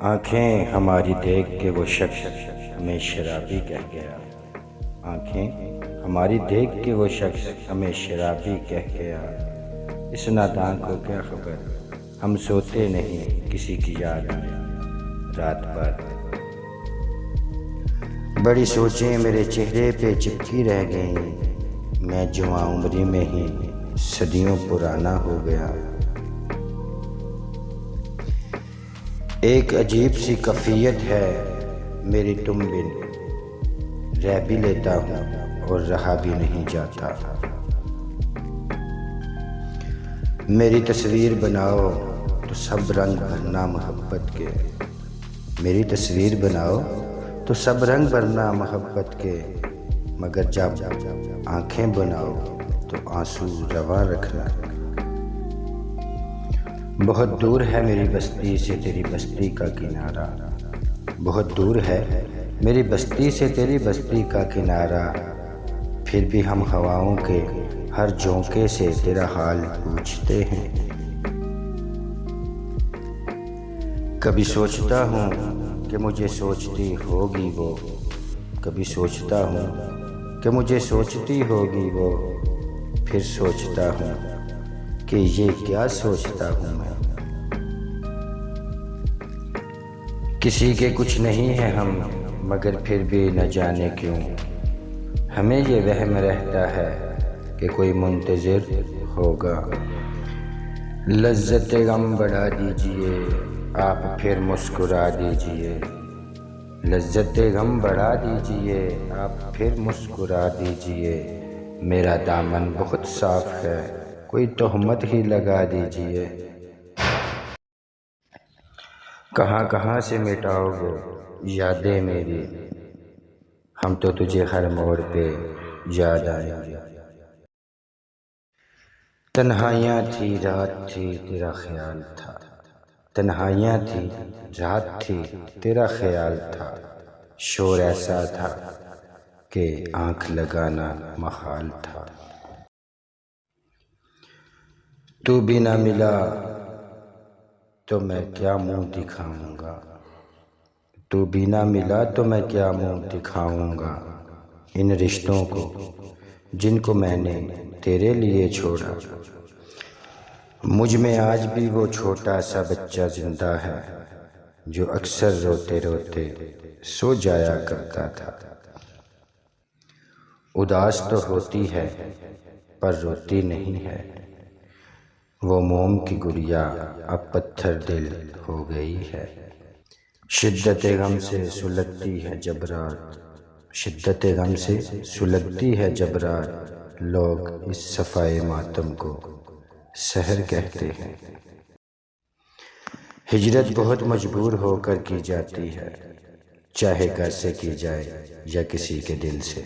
आंखें हमारी देख के वो शख्स हमें शराबी कह गया। आंखें हमारी देख के वो शख्स हमें शराबी कह गया। इस नादान को क्या खबर, हम सोते नहीं किसी की याद में रात भर। बड़ी सोचें मेरे चेहरे पे चिपकी रह गईं, मैं जुआ उम्री में ही सदियों पुराना हो गया। एक अजीब सी कफियत है मेरी तुम बिन, रह भी लेता हूँ और रहा भी नहीं जाता। मेरी तस्वीर बनाओ तो सब रंग भरना मोहब्बत के, मेरी तस्वीर बनाओ तो सब रंग भरना मोहब्बत के, मगर जब आंखें बनाओ तो आंसू रवा रखना। बहुत दूर है मेरी बस्ती से तेरी बस्ती का किनारा, बहुत दूर है मेरी बस्ती से तेरी बस्ती का किनारा। फिर भी हम हवाओं के हर झोंके से तेरा हाल पूछते हैं। कभी सोचता हूँ कि मुझे सोचती होगी वो, कभी सोचता हूँ कि मुझे सोचती होगी वो, फिर सोचता हूँ कि ये क्या सोचता हूँ मैं। किसी के कुछ नहीं है हम, मगर फिर भी न जाने क्यों हमें ये वहम रहता है कि कोई मुंतज़िर होगा। लज्जत गम बढ़ा दीजिए आप फिर मुस्कुरा दीजिए, लज्जत गम बढ़ा दीजिए आप फिर मुस्कुरा दीजिए। मेरा दामन बहुत साफ है, कोई तोहमत ही लगा दीजिए। कहाँ कहाँ से मिटाओगे यादें मेरी, हम तो तुझे हर मोड़ पे याद आएंगे। तन्हाइयाँ थी रात थी तेरा ख्याल था, तन्हाइयाँ थी रात थी तेरा ख्याल था। शोर ऐसा था कि आँख लगाना महाल था। तू भी ना मिला तो मैं क्या मुंह दिखाऊंगा, तू भी ना मिला तो मैं क्या मुंह दिखाऊंगा। इन रिश्तों को जिनको मैंने तेरे लिए छोड़ा, मुझ में आज भी वो छोटा सा बच्चा जिंदा है जो अक्सर रोते रोते सो जाया करता था। उदास तो होती है पर रोती नहीं है, वो मोम की गुड़िया अब पत्थर दिल हो गई है। शिद्दत गम से सुलगती है जब रात, शिद्दत गम से सुलगती है जब रात। लोग इस सफ़ाए मातम को सहर कहते हैं। हिजरत बहुत मजबूर होकर की जाती है, चाहे घर से की जाए या किसी के दिल से।